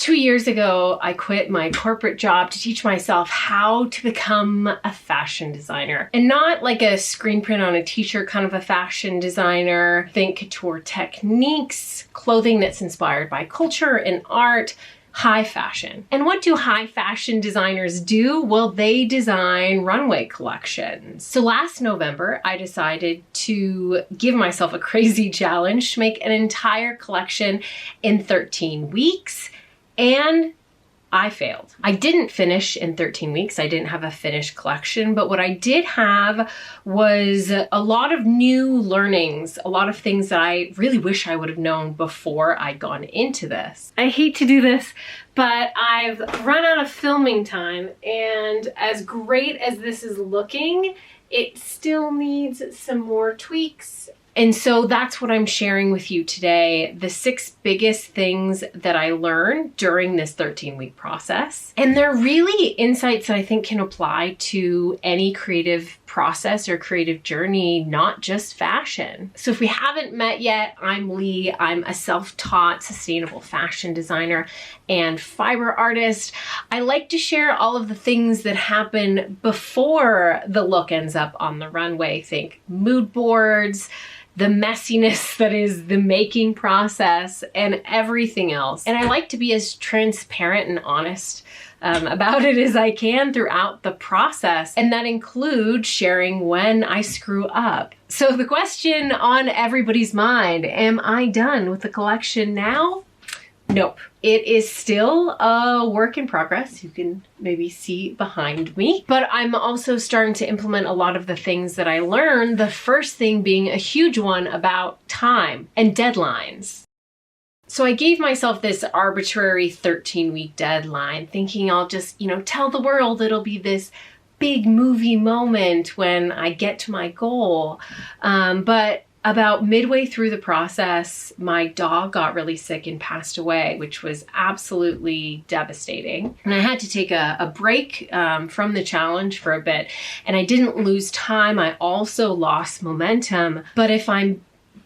2 years ago, I quit my corporate job to teach myself how to become a fashion designer. And not like a screen print on a t-shirt kind of a fashion designer. Think couture techniques, clothing that's inspired by culture and art, high fashion. And what do high fashion designers do? Well, they design runway collections. So last November, I decided to give myself a crazy challenge to make an entire collection in 13 weeks. And I failed. I didn't finish in 13 weeks. I didn't have a finished collection, but what I did have was a lot of new learnings, a lot of things that I really wish I would have known before I'd gone into this. I hate to do this, but I've run out of filming time, and as great as this is looking, it still needs some more tweaks. And so that's what I'm sharing with you today, the 6 biggest things that I learned during this 13-week process. And they're really insights that I think can apply to any creative process or creative journey, not just fashion. So if we haven't met yet, I'm Leigh. I'm a self-taught sustainable fashion designer and fiber artist. I like to share all of the things that happen before the look ends up on the runway. Think mood boards, the messiness that is the making process, and everything else. And I like to be as transparent and honest about it as I can throughout the process. And that includes sharing when I screw up. So the question on everybody's mind, am I done with the collection now? Nope. It is still a work in progress. You can maybe see behind me, but I'm also starting to implement a lot of the things that I learned. The first thing being a huge one about time and deadlines. So I gave myself this arbitrary 13-week deadline, thinking I'll just, tell the world it'll be this big movie moment when I get to my goal. But about midway through the process, my dog got really sick and passed away, which was absolutely devastating. And I had to take a break from the challenge for a bit. And I didn't lose time. I also lost momentum. But if I'm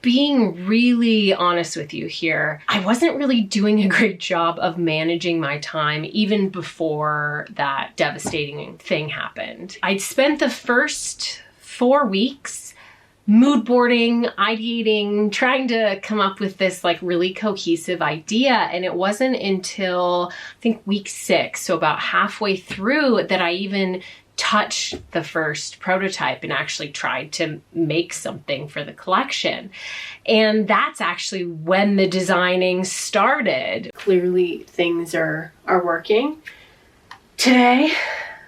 being really honest with you here, I wasn't really doing a great job of managing my time even before that devastating thing happened. I'd spent the first 4 weeks mood boarding, ideating, trying to come up with this really cohesive idea. And it wasn't until I think week 6, so about halfway through, that I even touched the first prototype and actually tried to make something for the collection. And that's actually when the designing started. Clearly things are working today.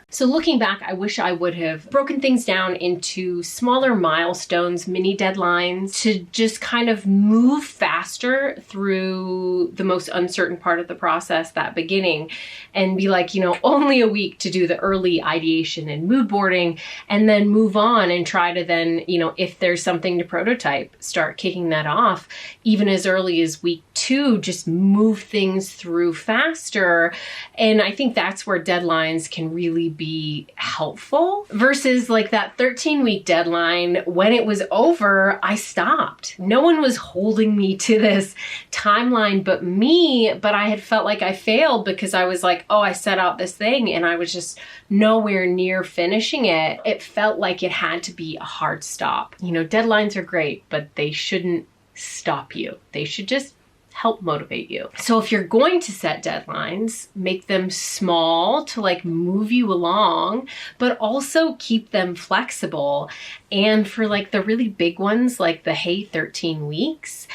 So looking back, I wish I would have broken things down into smaller milestones, mini deadlines, to just kind of move faster through the most uncertain part of the process, that beginning, and be like, only a week to do the early ideation and mood boarding, and then move on and try to then, if there's something to prototype, start kicking that off even as early as week 2, just move things through faster. And I think that's where deadlines can really be helpful versus that 13-week deadline. When it was over, I stopped. No one was holding me to this timeline but me, but I had felt like I failed because I was like, oh, I set out this thing and I was just nowhere near finishing it. It felt like it had to be a hard stop. Deadlines are great, but they shouldn't stop you. They should just help motivate you. So if you're going to set deadlines, make them small to move you along, but also keep them flexible. And for the really big ones, like the hey 13 weeks,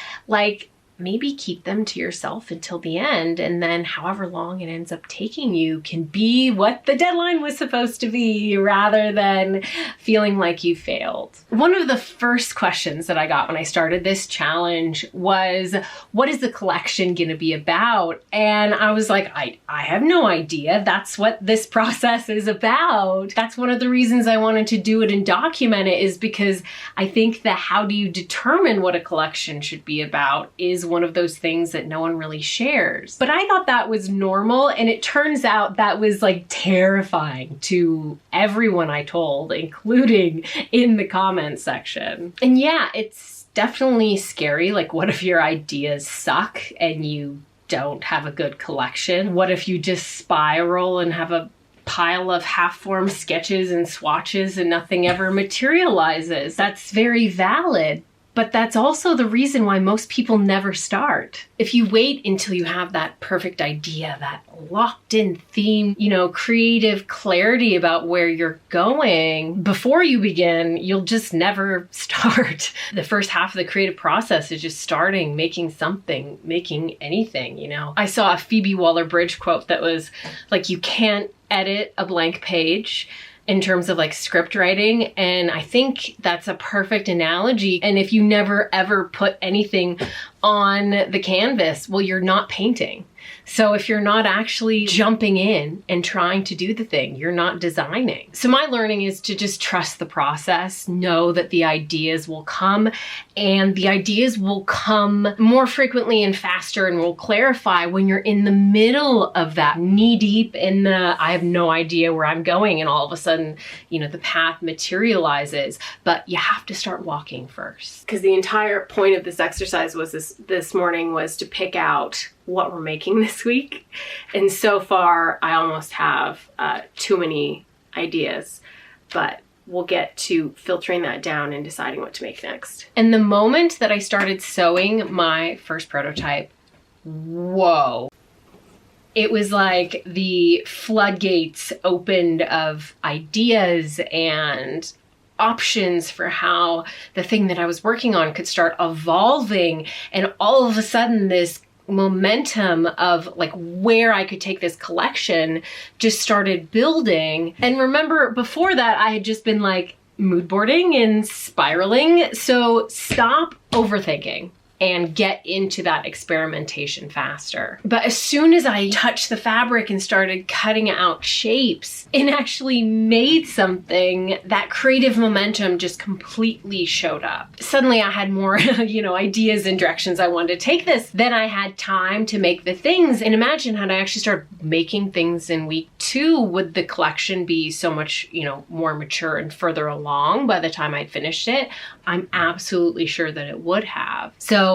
maybe keep them to yourself until the end, and then however long it ends up taking you can be what the deadline was supposed to be, rather than feeling like you failed. One of the first questions that I got when I started this challenge was, what is the collection gonna be about? And I was like, I have no idea. That's what this process is about. That's one of the reasons I wanted to do it and document it, is because I think that how do you determine what a collection should be about is one of those things that no one really shares. But I thought that was normal, and it turns out that was terrifying to everyone I told, including in the comments section. And yeah, it's definitely scary. What if your ideas suck and you don't have a good collection? What if you just spiral and have a pile of half-formed sketches and swatches and nothing ever materializes? That's very valid. But that's also the reason why most people never start. If you wait until you have that perfect idea, that locked in theme, creative clarity about where you're going, before you begin, you'll just never start. The first half of the creative process is just starting, making something, making anything, I saw a Phoebe Waller-Bridge quote that was like, you can't edit a blank page in terms of like script writing. And I think that's a perfect analogy. And if you never ever put anything on the canvas, well, you're not painting. So if you're not actually jumping in and trying to do the thing, you're not designing. So my learning is to just trust the process, know that the ideas will come, and the ideas will come more frequently and faster and will clarify when you're in the middle of that, knee deep in the, I have no idea where I'm going, and all of a sudden, the path materializes. But you have to start walking first. Because the entire point of this exercise was this morning was to pick out what we're making this week. And so far, I almost have too many ideas, but we'll get to filtering that down and deciding what to make next. And the moment that I started sewing my first prototype, whoa. It was like the floodgates opened of ideas and options for how the thing that I was working on could start evolving. And all of a sudden, this momentum of like where I could take this collection just started building. And remember, before that, I had just been like mood boarding and spiraling. So stop overthinking and get into that experimentation faster. But as soon as I touched the fabric and started cutting out shapes and actually made something, that creative momentum just completely showed up. Suddenly I had more, ideas and directions I wanted to take this. Then I had time to make the things. And imagine had I actually started making things in week 2, would the collection be so much, more mature and further along by the time I'd finished it? I'm absolutely sure that it would have. So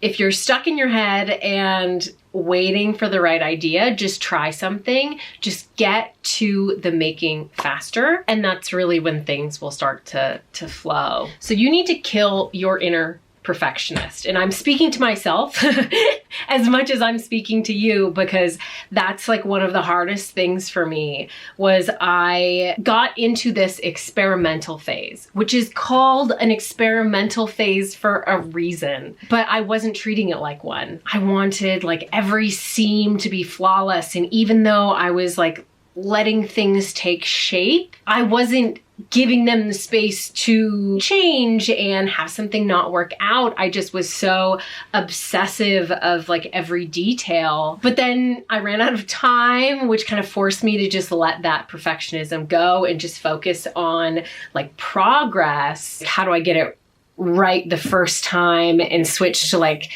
if you're stuck in your head and waiting for the right idea, just try something. Just get to the making faster. And that's really when things will start to flow. So you need to kill your inner perfectionist. And I'm speaking to myself as much as I'm speaking to you, because that's like one of the hardest things for me was I got into this experimental phase, which is called an experimental phase for a reason, but I wasn't treating it like one. I wanted like every seam to be flawless. And even though I was like letting things take shape, I wasn't giving them the space to change and have something not work out. I just was so obsessive of like every detail. But then I ran out of time, which kind of forced me to just let that perfectionism go and just focus on like progress. How do I get it right the first time and switch to like,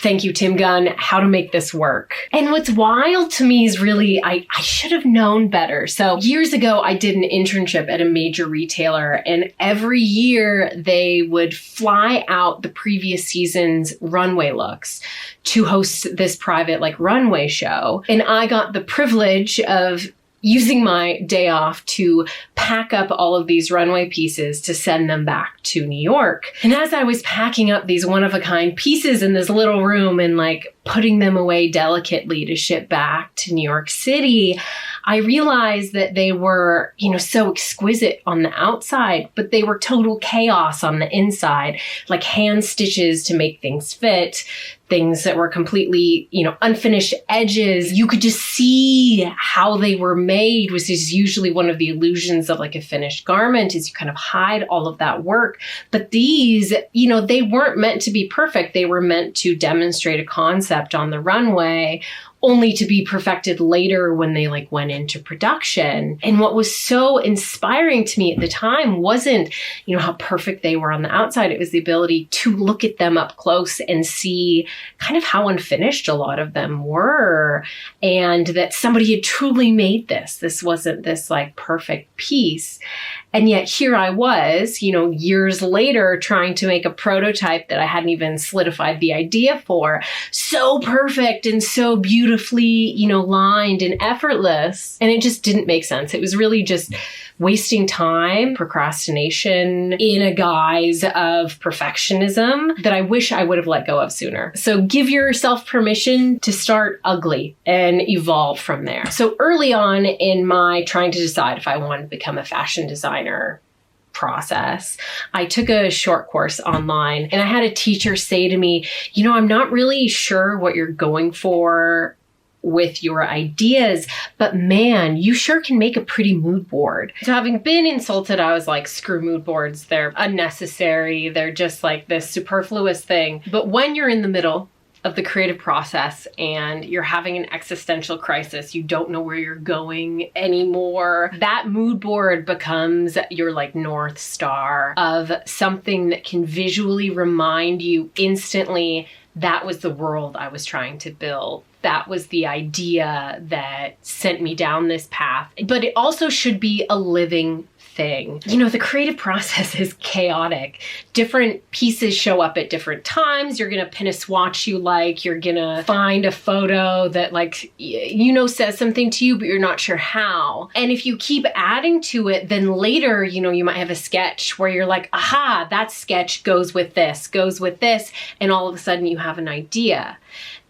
thank you, Tim Gunn, how to make this work. And what's wild to me is really, I should have known better. So years ago, I did an internship at a major retailer, and every year they would fly out the previous season's runway looks to host this private like runway show. And I got the privilege of using my day off to pack up all of these runway pieces to send them back to New York. And as I was packing up these one-of-a-kind pieces in this little room and like putting them away delicately to ship back to New York City, I realized that they were, so exquisite on the outside, but they were total chaos on the inside, like hand stitches to make things fit, things that were completely, unfinished edges. You could just see how they were made, which is usually one of the illusions of like a finished garment, is you kind of hide all of that work. But these, they weren't meant to be perfect. They were meant to demonstrate a concept on the runway only to be perfected later when they like went into production. And what was so inspiring to me at the time wasn't, you know, how perfect they were on the outside. It was the ability to look at them up close and see kind of how unfinished a lot of them were, and that somebody had truly made this. This wasn't this like perfect piece. And yet here I was, you know, years later trying to make a prototype that I hadn't even solidified the idea for. So perfect and so beautifully, you know, lined and effortless. And it just didn't make sense. It was really just wasting time, procrastination in a guise of perfectionism that I wish I would have let go of sooner. So give yourself permission to start ugly and evolve from there. So early on in my trying to decide if I wanted to become a fashion designer process, I took a short course online, and I had a teacher say to me, you know, I'm not really sure what you're going for with your ideas, but man, you sure can make a pretty mood board. So having been insulted, I was like, screw mood boards. They're unnecessary. They're just like this superfluous thing. But when you're in the middle of the creative process and you're having an existential crisis, you don't know where you're going anymore, that mood board becomes your like North Star of something that can visually remind you instantly that was the world I was trying to build. That was the idea that sent me down this path. But it also should be a living thing. You know, the creative process is chaotic. Different pieces show up at different times. You're going to pin a swatch you like. You're going to find a photo that like, you know, says something to you, but you're not sure how. And if you keep adding to it, then later, you know, you might have a sketch where you're like, aha, that sketch goes with this, and all of a sudden you have an idea.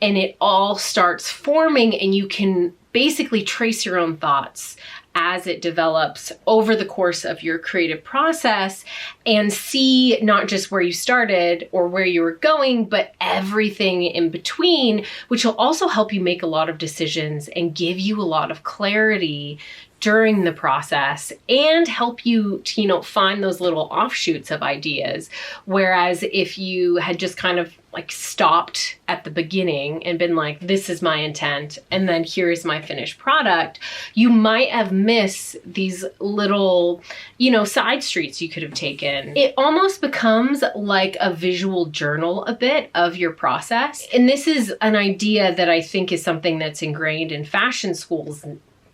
And it all starts forming, and you can basically trace your own thoughts as it develops over the course of your creative process and see not just where you started or where you were going, but everything in between, which will also help you make a lot of decisions and give you a lot of clarity during the process and help you to, you know, find those little offshoots of ideas. Whereas if you had just kind of like stopped at the beginning and been like, this is my intent, and then here's my finished product, you might have missed these little, you know, side streets you could have taken. It almost becomes like a visual journal a bit of your process. And this is an idea that I think is something that's ingrained in fashion schools.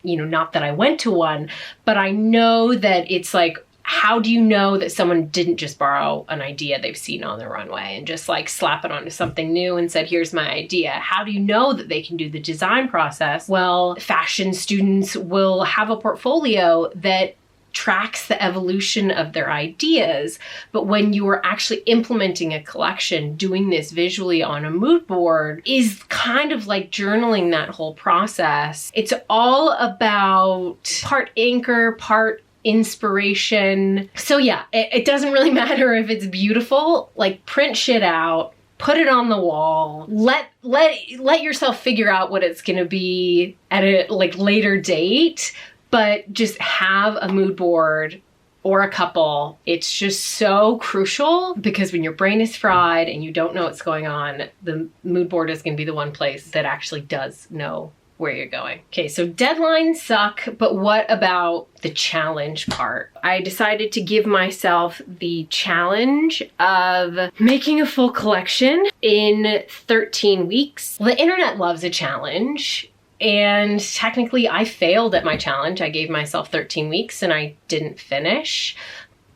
You know, not that I went to one, but I know that it's like, how do you know that someone didn't just borrow an idea they've seen on the runway and just like slap it onto something new and said, here's my idea? How do you know that they can do the design process? Well, fashion students will have a portfolio that tracks the evolution of their ideas. But when you are actually implementing a collection, doing this visually on a mood board is kind of like journaling that whole process. It's all about part anchor, part inspiration. So yeah, it doesn't really matter if it's beautiful, like print shit out, put it on the wall, let yourself figure out what it's going to be at a like later date. But just have a mood board or a couple. It's just so crucial because when your brain is fried and you don't know what's going on, the mood board is going to be the one place that actually does know where you're going. Okay, so deadlines suck, but what about the challenge part? I decided to give myself the challenge of making a full collection in 13 weeks. The internet loves a challenge. And technically I failed at my challenge. I gave myself 13 weeks and I didn't finish.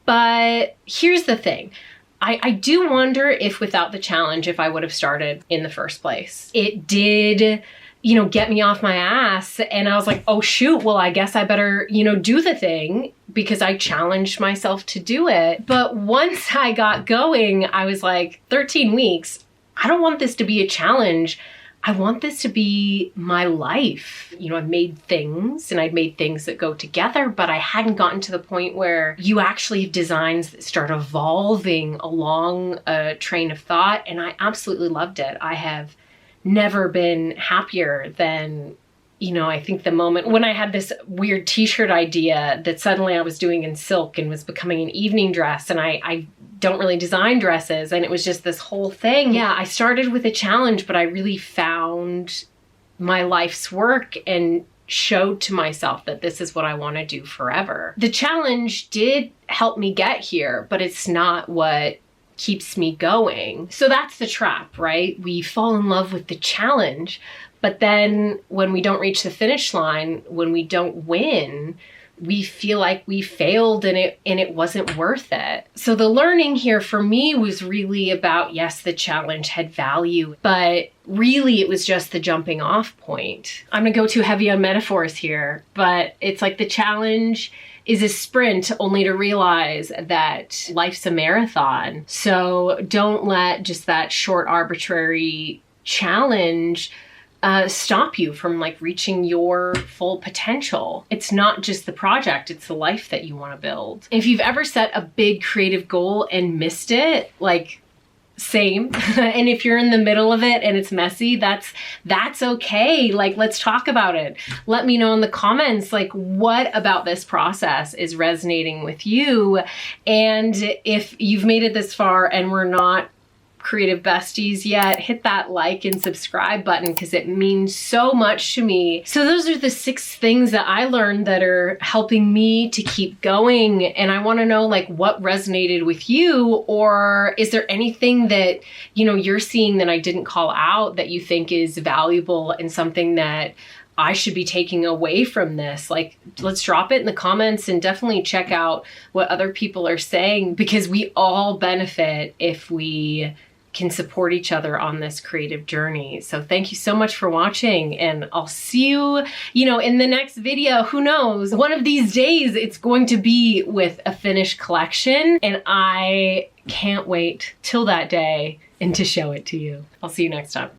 But here's the thing. I do wonder if without the challenge, if I would have started in the first place. It did, you know, get me off my ass. And I was like, oh shoot, well, I guess I better, you know, do the thing because I challenged myself to do it. But once I got going, I was like, 13 weeks, I don't want this to be a challenge. I want this to be my life. You know, I've made things and I'd made things that go together, but I hadn't gotten to the point where you actually have designs that start evolving along a train of thought. And I absolutely loved it. I have never been happier than, you know, I think the moment when I had this weird t-shirt idea that suddenly I was doing in silk and was becoming an evening dress, and I don't really design dresses, and it was just this whole thing. Yeah, I started with a challenge, but I really found my life's work and showed to myself that this is what I want to do forever. The challenge did help me get here, but it's not what keeps me going. So that's the trap, right? We fall in love with the challenge, but then when we don't reach the finish line, when we don't win, we feel like we failed and it wasn't worth it. So the learning here for me was really about, yes, the challenge had value, but really it was just the jumping off point. I'm gonna go too heavy on metaphors here, but it's like the challenge is a sprint only to realize that life's a marathon. So don't let just that short arbitrary challenge stop you from like reaching your full potential. It's not just the project, it's the life that you want to build. If you've ever set a big creative goal and missed it, like same. And if you're in the middle of it and it's messy, that's okay. Like, let's talk about it. Let me know in the comments, like, what about this process is resonating with you? And if you've made it this far and we're not creative besties yet, hit that like and subscribe button because it means so much to me. So those are the 6 things that I learned that are helping me to keep going. And I want to know like what resonated with you, or is there anything that, you know, you're seeing that I didn't call out that you think is valuable and something that I should be taking away from this? Like, let's drop it in the comments and definitely check out what other people are saying, because we all benefit if we can support each other on this creative journey. So thank you so much for watching, and I'll see you, in the next video. Who knows? One of these days it's going to be with a finished collection, and I can't wait till that day and to show it to you. I'll see you next time.